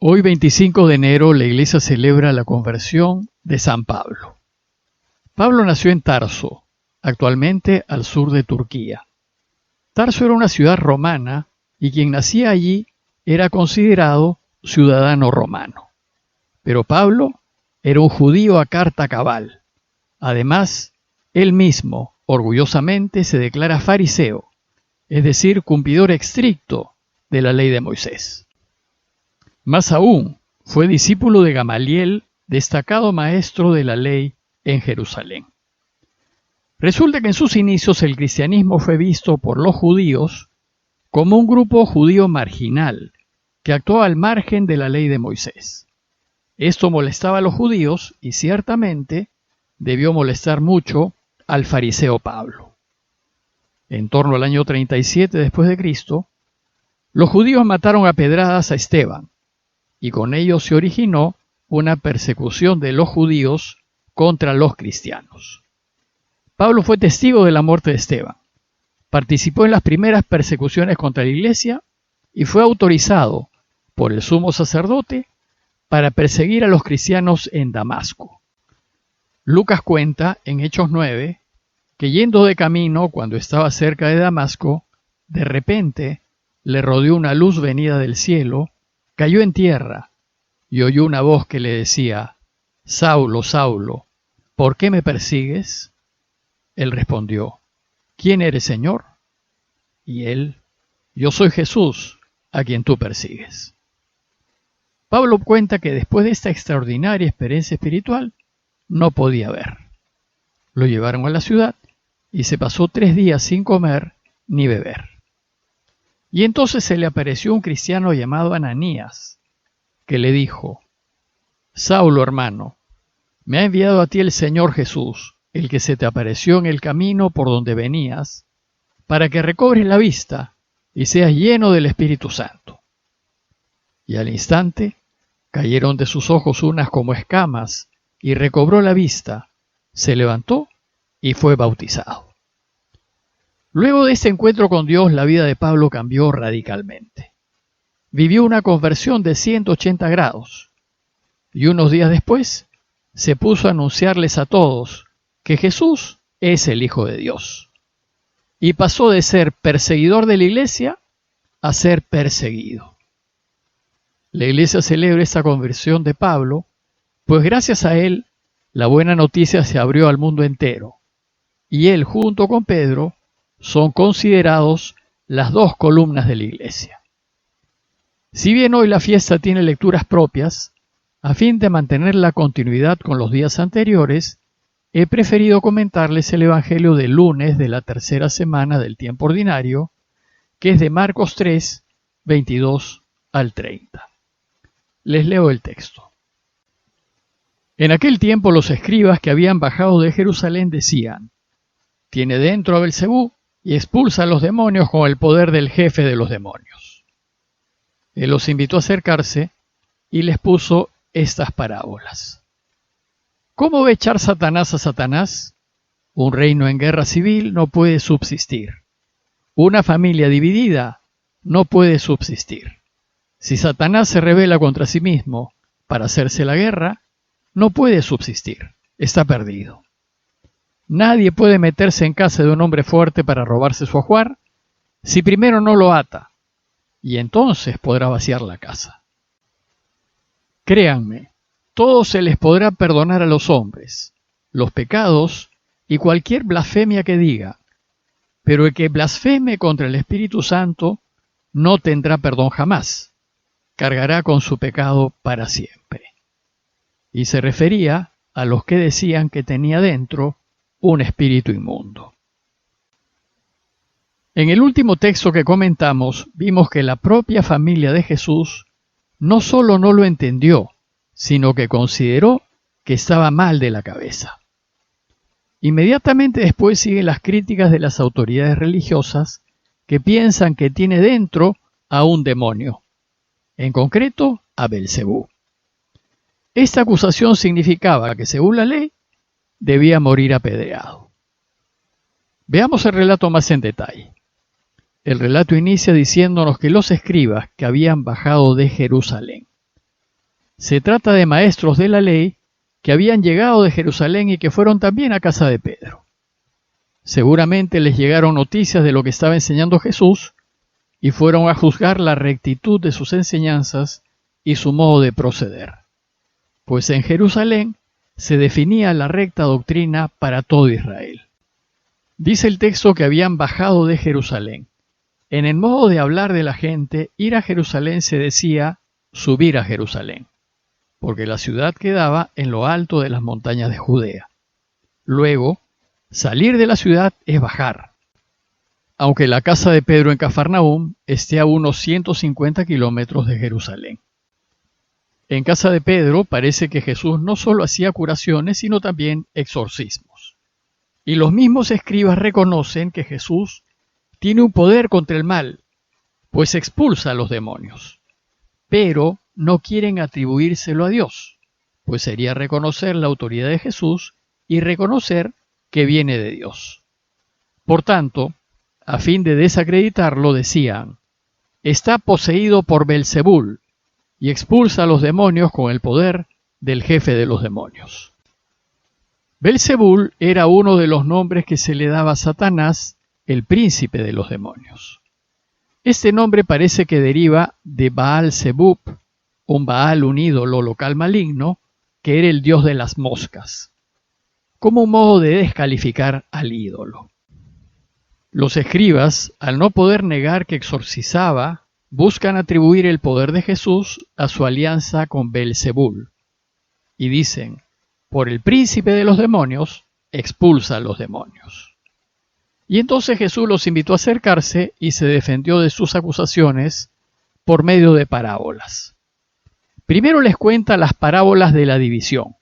Hoy, 25 de enero, la iglesia celebra la conversión de San Pablo. Pablo nació en Tarso, actualmente al sur de Turquía. Tarso era una ciudad romana y quien nacía allí era considerado ciudadano romano. Pero Pablo era un judío a carta cabal. Además, él mismo, orgullosamente, se declara fariseo, es decir, cumplidor estricto de la ley de Moisés. Más aún, fue discípulo de Gamaliel, destacado maestro de la ley en Jerusalén. Resulta que en sus inicios el cristianismo fue visto por los judíos como un grupo judío marginal que actuaba al margen de la ley de Moisés. Esto molestaba a los judíos y ciertamente debió molestar mucho al fariseo Pablo. En torno al año 37 después de Cristo, los judíos mataron a pedradas a Esteban y con ello se originó una persecución de los judíos contra los cristianos. Pablo fue testigo de la muerte de Esteban, participó en las primeras persecuciones contra la iglesia y fue autorizado por el sumo sacerdote para perseguir a los cristianos en Damasco. Lucas cuenta en Hechos 9 que yendo de camino cuando estaba cerca de Damasco, de repente le rodeó una luz venida del cielo, cayó en tierra y oyó una voz que le decía: Saulo, Saulo, ¿por qué me persigues? Él respondió: ¿Quién eres, Señor? Y él: Yo soy Jesús, a quien tú persigues. Pablo cuenta que después de esta extraordinaria experiencia espiritual, no podía ver. Lo llevaron a la ciudad y se pasó 3 días sin comer ni beber. Y entonces se le apareció un cristiano llamado Ananías, que le dijo: Saulo, hermano, me ha enviado a ti el Señor Jesús, el que se te apareció en el camino por donde venías, para que recobres la vista y seas lleno del Espíritu Santo. Y al instante cayeron de sus ojos unas como escamas, y recobró la vista, se levantó y fue bautizado. Luego de este encuentro con Dios, la vida de Pablo cambió radicalmente. Vivió una conversión de 180 grados, y unos días después se puso a anunciarles a todos que Jesús es el Hijo de Dios. Y pasó de ser perseguidor de la iglesia a ser perseguido. La iglesia celebra esta conversión de Pablo, pues gracias a él la buena noticia se abrió al mundo entero, y él junto con Pedro son considerados las 2 columnas de la iglesia. Si bien hoy la fiesta tiene lecturas propias, a fin de mantener la continuidad con los días anteriores, he preferido comentarles el Evangelio del lunes de la tercera semana del tiempo ordinario, que es de Marcos 3, 22 al 30. Les leo el texto. En aquel tiempo los escribas que habían bajado de Jerusalén decían: Tiene dentro a Belcebú y expulsa a los demonios con el poder del jefe de los demonios. Él los invitó a acercarse y les puso estas parábolas. ¿Cómo va a echar Satanás a Satanás? Un reino en guerra civil no puede subsistir. Una familia dividida no puede subsistir. Si Satanás se rebela contra sí mismo para hacerse la guerra, no puede subsistir, está perdido. Nadie puede meterse en casa de un hombre fuerte para robarse su ajuar si primero no lo ata, y entonces podrá vaciar la casa. Créanme, todo se les podrá perdonar a los hombres, los pecados y cualquier blasfemia que diga, pero el que blasfeme contra el Espíritu Santo no tendrá perdón jamás, cargará con su pecado para siempre. Y se refería a los que decían que tenía dentro un espíritu inmundo. En el último texto que comentamos, vimos que la propia familia de Jesús no solo no lo entendió, sino que consideró que estaba mal de la cabeza. Inmediatamente después siguen las críticas de las autoridades religiosas que piensan que tiene dentro a un demonio, en concreto a Belcebú. Esta acusación significaba que, según la ley, debía morir apedreado. Veamos el relato más en detalle. El relato inicia diciéndonos que los escribas que habían bajado de Jerusalén. Se trata de maestros de la ley que habían llegado de Jerusalén y que fueron también a casa de Pedro. Seguramente les llegaron noticias de lo que estaba enseñando Jesús y fueron a juzgar la rectitud de sus enseñanzas y su modo de proceder. Pues en Jerusalén se definía la recta doctrina para todo Israel. Dice el texto que habían bajado de Jerusalén. En el modo de hablar de la gente, ir a Jerusalén se decía subir a Jerusalén, porque la ciudad quedaba en lo alto de las montañas de Judea. Luego, salir de la ciudad es bajar. Aunque la casa de Pedro en Cafarnaúm esté a unos 150 kilómetros de Jerusalén. En casa de Pedro parece que Jesús no solo hacía curaciones, sino también exorcismos. Y los mismos escribas reconocen que Jesús tiene un poder contra el mal, pues expulsa a los demonios. Pero no quieren atribuírselo a Dios, pues sería reconocer la autoridad de Jesús y reconocer que viene de Dios. Por tanto, a fin de desacreditarlo, decían, está poseído por Belzebul y expulsa a los demonios con el poder del jefe de los demonios. Belzebul era uno de los nombres que se le daba a Satanás, el príncipe de los demonios. Este nombre parece que deriva de Baal-Zebub, un Baal, un ídolo local maligno, que era el dios de las moscas, como un modo de descalificar al ídolo. Los escribas, al no poder negar que exorcizaba, buscan atribuir el poder de Jesús a su alianza con Belzebul, y dicen, por el príncipe de los demonios, expulsa a los demonios. Y entonces Jesús los invitó a acercarse y se defendió de sus acusaciones por medio de parábolas. Primero les cuenta las parábolas de la división.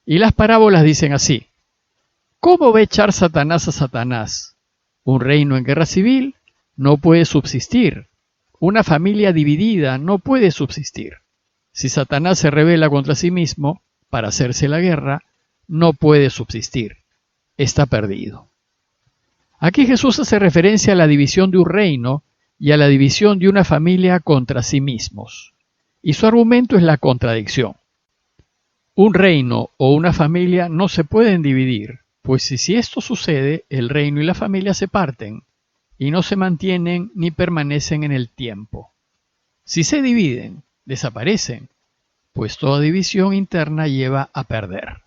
Y las parábolas dicen así: ¿cómo va a echar Satanás a Satanás? Un reino en guerra civil no puede subsistir. Una familia dividida no puede subsistir. Si Satanás se rebela contra sí mismo para hacerse la guerra, no puede subsistir. Está perdido. Aquí Jesús hace referencia a la división de un reino y a la división de una familia contra sí mismos. Y su argumento es la contradicción. Un reino o una familia no se pueden dividir, pues si esto sucede, el reino y la familia se parten y no se mantienen ni permanecen en el tiempo. Si se dividen, desaparecen, pues toda división interna lleva a perder.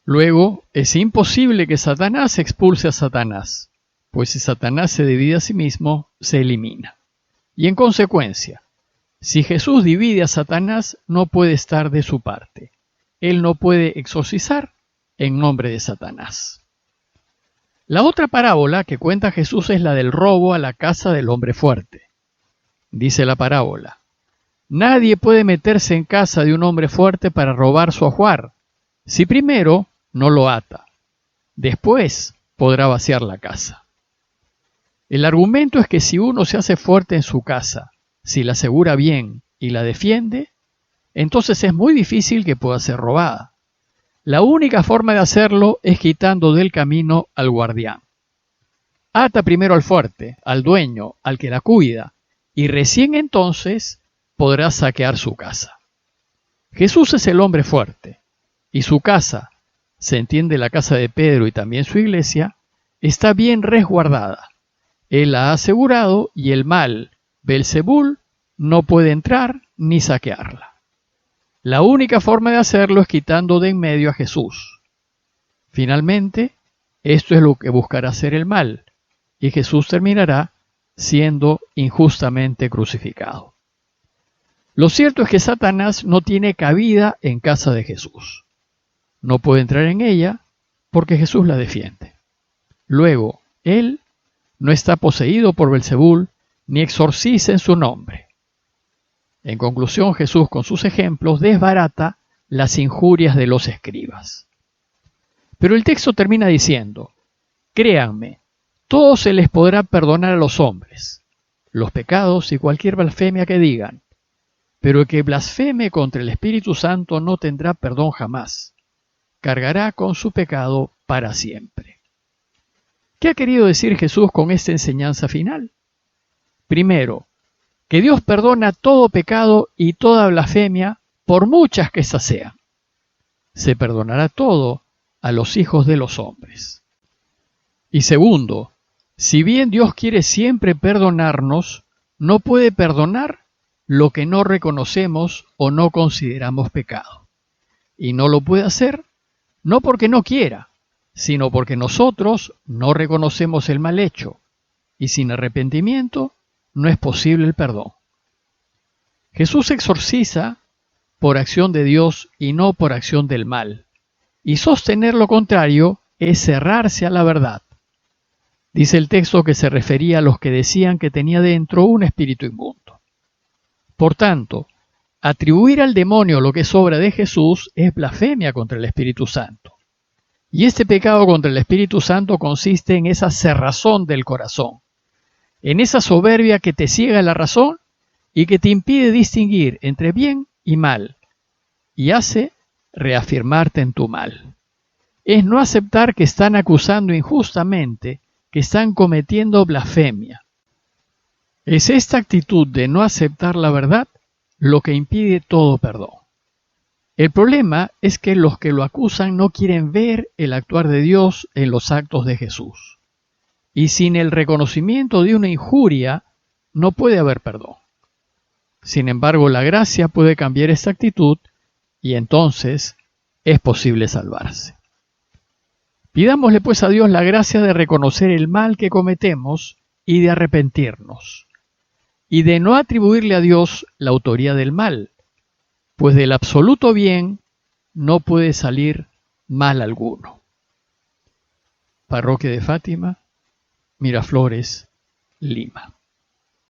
Luego, es imposible que Satanás expulse a Satanás, pues si Satanás se divide a sí mismo, se elimina. Y en consecuencia, si Jesús divide a Satanás, no puede estar de su parte. Él no puede exorcizar en nombre de Satanás. La otra parábola que cuenta Jesús es la del robo a la casa del hombre fuerte. Dice la parábola: nadie puede meterse en casa de un hombre fuerte para robar su ajuar, si primero no lo ata. Después podrá vaciar la casa. El argumento es que si uno se hace fuerte en su casa, si la asegura bien y la defiende, entonces es muy difícil que pueda ser robada. La única forma de hacerlo es quitando del camino al guardián. Ata primero al fuerte, al dueño, al que la cuida, y recién entonces podrá saquear su casa. Jesús es el hombre fuerte, y su casa, se entiende la casa de Pedro y también su iglesia, está bien resguardada. Él la ha asegurado y el mal, Belzebul, no puede entrar ni saquearla. La única forma de hacerlo es quitando de en medio a Jesús. Finalmente, esto es lo que buscará hacer el mal, y Jesús terminará siendo injustamente crucificado. Lo cierto es que Satanás no tiene cabida en casa de Jesús. No puede entrar en ella porque Jesús la defiende. Luego, él no está poseído por Belzebul ni exorciza en su nombre. En conclusión, Jesús con sus ejemplos desbarata las injurias de los escribas. Pero el texto termina diciendo: créanme, todo se les podrá perdonar a los hombres, los pecados y cualquier blasfemia que digan, pero el que blasfeme contra el Espíritu Santo no tendrá perdón jamás. Cargará con su pecado para siempre. ¿Qué ha querido decir Jesús con esta enseñanza final? Primero, que Dios perdona todo pecado y toda blasfemia, por muchas que éstas sean. Se perdonará todo a los hijos de los hombres. Y segundo, si bien Dios quiere siempre perdonarnos, no puede perdonar lo que no reconocemos o no consideramos pecado. Y no lo puede hacer no porque no quiera, sino porque nosotros no reconocemos el mal hecho, y sin arrepentimiento no es posible el perdón. Jesús exorciza por acción de Dios y no por acción del mal, y sostener lo contrario es cerrarse a la verdad. Dice el texto que se refería a los que decían que tenía dentro un espíritu inmundo. Por tanto, atribuir al demonio lo que es obra de Jesús es blasfemia contra el Espíritu Santo. Y este pecado contra el Espíritu Santo consiste en esa cerrazón del corazón, en esa soberbia que te ciega la razón y que te impide distinguir entre bien y mal, y hace reafirmarte en tu mal. Es no aceptar que están acusando injustamente, que están cometiendo blasfemia. Es esta actitud de no aceptar la verdad lo que impide todo perdón. El problema es que los que lo acusan no quieren ver el actuar de Dios en los actos de Jesús. Y sin el reconocimiento de una injuria no puede haber perdón. Sin embargo, la gracia puede cambiar esta actitud y entonces es posible salvarse. Pidámosle pues a Dios la gracia de reconocer el mal que cometemos y de arrepentirnos, y de no atribuirle a Dios la autoría del mal, pues del absoluto bien no puede salir mal alguno. Parroquia de Fátima, Miraflores, Lima.